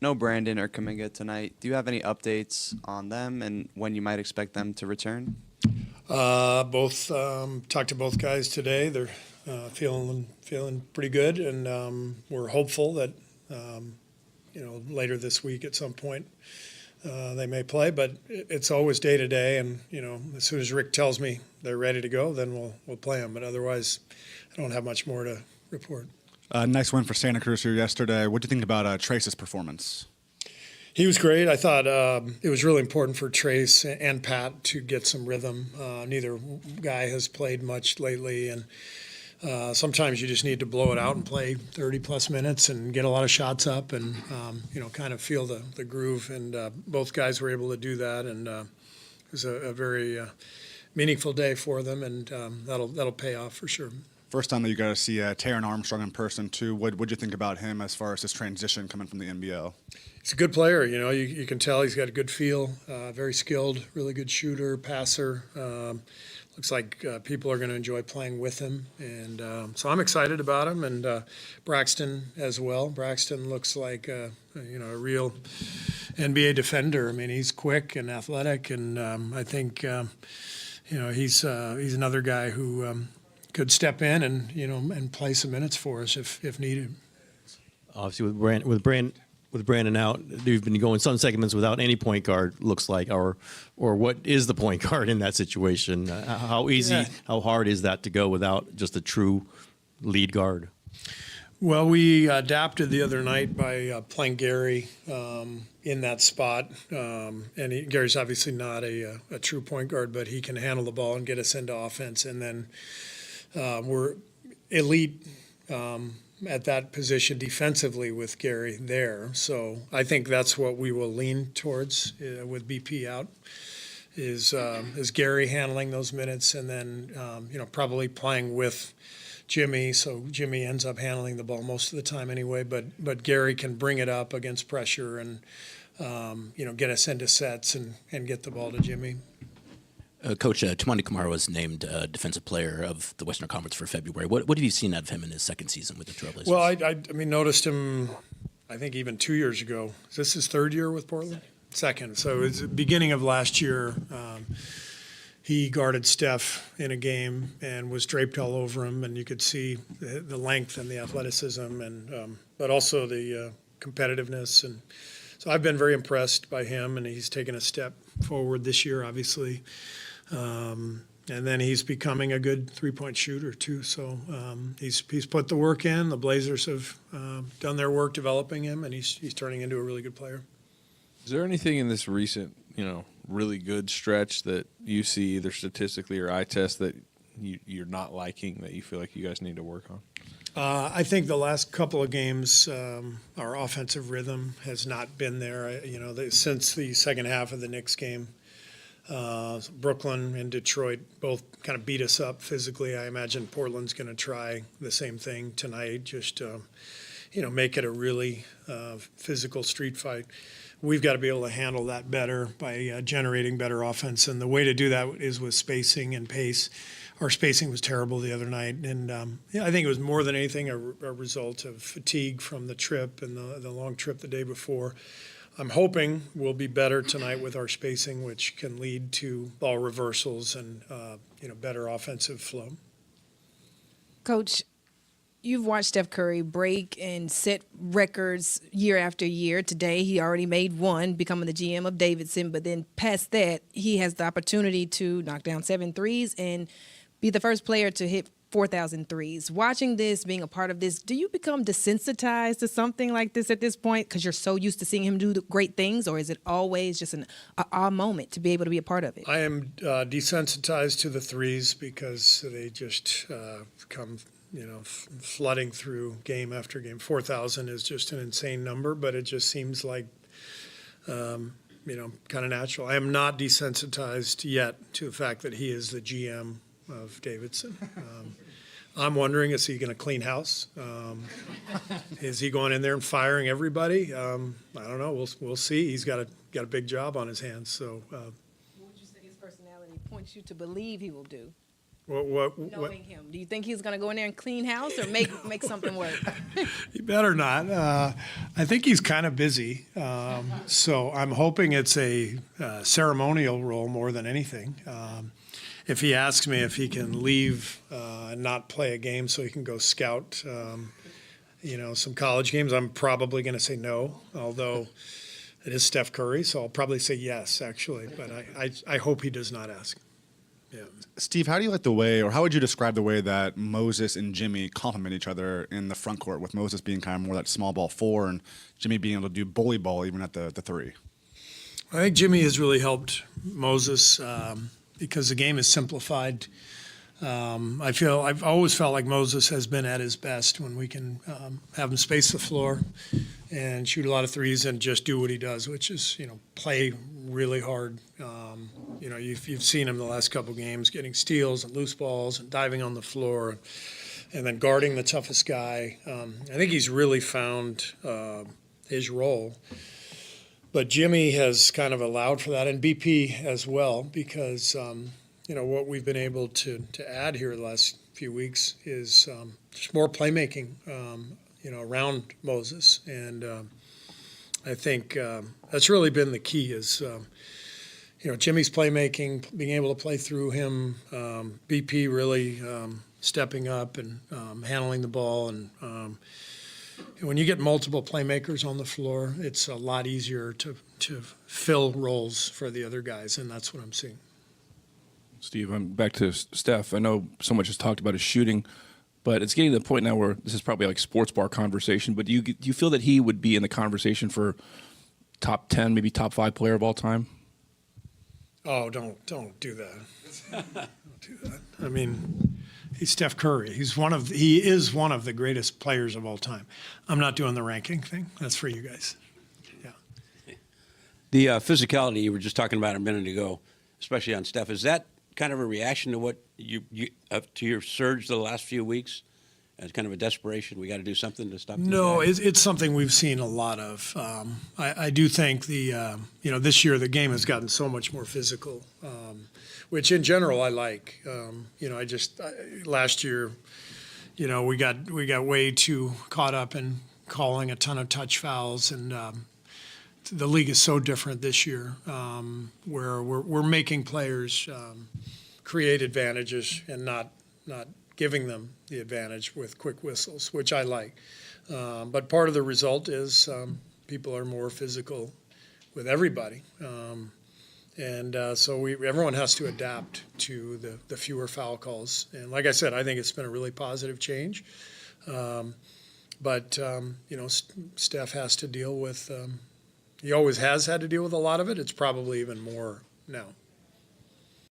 No Brandin or Kuminga tonight. Do you have any updates on them and when you might expect them to return? Both talked to both guys today. They're feeling pretty good, and we're hopeful that later this week at some point they may play. But it's always day to day, and as soon as Rick tells me they're ready to go, then we'll play them. But otherwise, I don't have much more to report. Nice win for Santa Cruz here yesterday. What do you think about Trayce's performance? He was great. I thought it was really important for Trayce and Pat to get some rhythm. Neither guy has played much lately, and sometimes you just need to blow it out and play 30-plus minutes and get a lot of shots up and, kind of feel the groove. And both guys were able to do that, and it was a very meaningful day for them, and that'll pay off for sure. First time that you got to see Taran Armstrong in person, too. What'd you think about him as far as his transition coming from the NBL? He's a good player. You can tell he's got a good feel, very skilled, really good shooter, passer. Looks like people are going to enjoy playing with him. And so I'm excited about him. And Braxton as well. Braxton looks like, a real NBA defender. I mean, he's quick and athletic. And I think, he's another guy who could step in and play some minutes for us if needed. Obviously, with Brandin out, they've been going some segments without any point guard. Looks like, or what is the point guard in that situation? How easy, how hard is that to go without just a true lead guard? Well, we adapted the other night by playing Gary in that spot, and Gary's obviously not a true point guard, but he can handle the ball and get us into offense, and then we're elite at that position defensively with Gary there. So I think that's what we will lean towards with BP out is Gary handling those minutes, and then probably playing with Jimmy. So Jimmy ends up handling the ball most of the time anyway, but Gary can bring it up against pressure and get us into sets and get the ball to Jimmy. Coach, Toumani Camara was named Defensive Player of the Western Conference for February. What have you seen out of him in his second season with the Trailblazers? Well, I noticed him, I think, even 2 years ago. Is this his third year with Portland? Second. So it's the beginning of last year. He guarded Steph in a game and was draped all over him, and you could see the length and the athleticism, and but also the competitiveness. And so I've been very impressed by him, and he's taken a step forward this year, obviously. And then he's becoming a good three-point shooter too. So he's put the work in. The Blazers have done their work developing him, and he's turning into a really good player. Is there anything in this recent, really good stretch that you see either statistically or eye test that you're not liking that you feel like you guys need to work on? I think the last couple of games, our offensive rhythm has not been there. Since the second half of the Knicks game. Brooklyn and Detroit both kind of beat us up physically. I imagine Portland's going to try the same thing tonight, just make it a really physical street fight. We've got to be able to handle that better by generating better offense, and the way to do that is with spacing and pace. Our spacing was terrible the other night, and I think it was more than anything a result of fatigue from the trip and the long trip the day before. I'm hoping we'll be better tonight with our spacing, which can lead to ball reversals and better offensive flow. Coach, you've watched Steph Curry break and set records year after year. Today, he already made one, becoming the GM of Davidson. But then past that, he has the opportunity to knock down 7 threes and be the first player to hit 4,000 threes. Watching this, being a part of this, do you become desensitized to something like this at this point because you're so used to seeing him do the great things, or is it always just an aha moment to be able to be a part of it? I am desensitized to the threes because they just come, flooding through game after game. 4,000 is just an insane number, but it just seems like, kind of natural. I am not desensitized yet to the fact that he is the GM of Davidson. I'm wondering, is he going to clean house? Is he going in there and firing everybody? I don't know. We'll see. He's got a big job on his hands. So, What would you say his personality points you to believe he will do? What? Knowing him, do you think he's going to go in there and clean house or make something work? He better not. I think he's kind of busy, so I'm hoping it's a ceremonial role more than anything. If he asks me if he can leave and not play a game so he can go scout, some college games, I'm probably going to say no, although it is Steph Curry, so I'll probably say yes, actually. But I hope he does not ask. Yeah. Steve, how do you like the way, or how would you describe the way that Moses and Jimmy complement each other in the front court, with Moses being kind of more that small ball 4 and Jimmy being able to do bully ball even at the 3? I think Jimmy has really helped Moses because the game is simplified. I've always felt like Moses has been at his best when we can have him space the floor and shoot a lot of threes and just do what he does, which is, play really hard. You've seen him the last couple games getting steals and loose balls and diving on the floor and then guarding the toughest guy. I think he's really found his role. But Jimmy has kind of allowed for that, and BP as well, because what we've been able to add here the last few weeks is just more playmaking, around Moses. And I think that's really been the key is, Jimmy's playmaking, being able to play through him, BP really stepping up and handling the ball. And when you get multiple playmakers on the floor, it's a lot easier to fill roles for the other guys, and that's what I'm seeing. Steve, I'm back to Steph. I know so much is talked about his shooting, but it's getting to the point now where this is probably like sports bar conversation. But do you feel that he would be in the conversation for top 10, maybe top 5 player of all time? Oh, don't do that. Don't do that. I mean, he's Steph Curry. He is one of the greatest players of all time. I'm not doing the ranking thing. That's for you guys. Yeah. The physicality you were just talking about a minute ago, especially on Steph, is that kind of a reaction to what you to your surge the last few weeks? As kind of a desperation, we got to do something to stop these No, guys? it's something we've seen a lot of. I do think this year the game has gotten so much more physical, which in general I like. Last year, we got way too caught up in calling a ton of touch fouls, and the league is so different this year, where we're making players create advantages and not giving them the advantage with quick whistles, which I like. But part of the result is people are more physical with everybody. So everyone has to adapt to the fewer foul calls. And like I said, I think it's been a really positive change. But Steph has to deal with, he always has had to deal with a lot of it. It's probably even more now.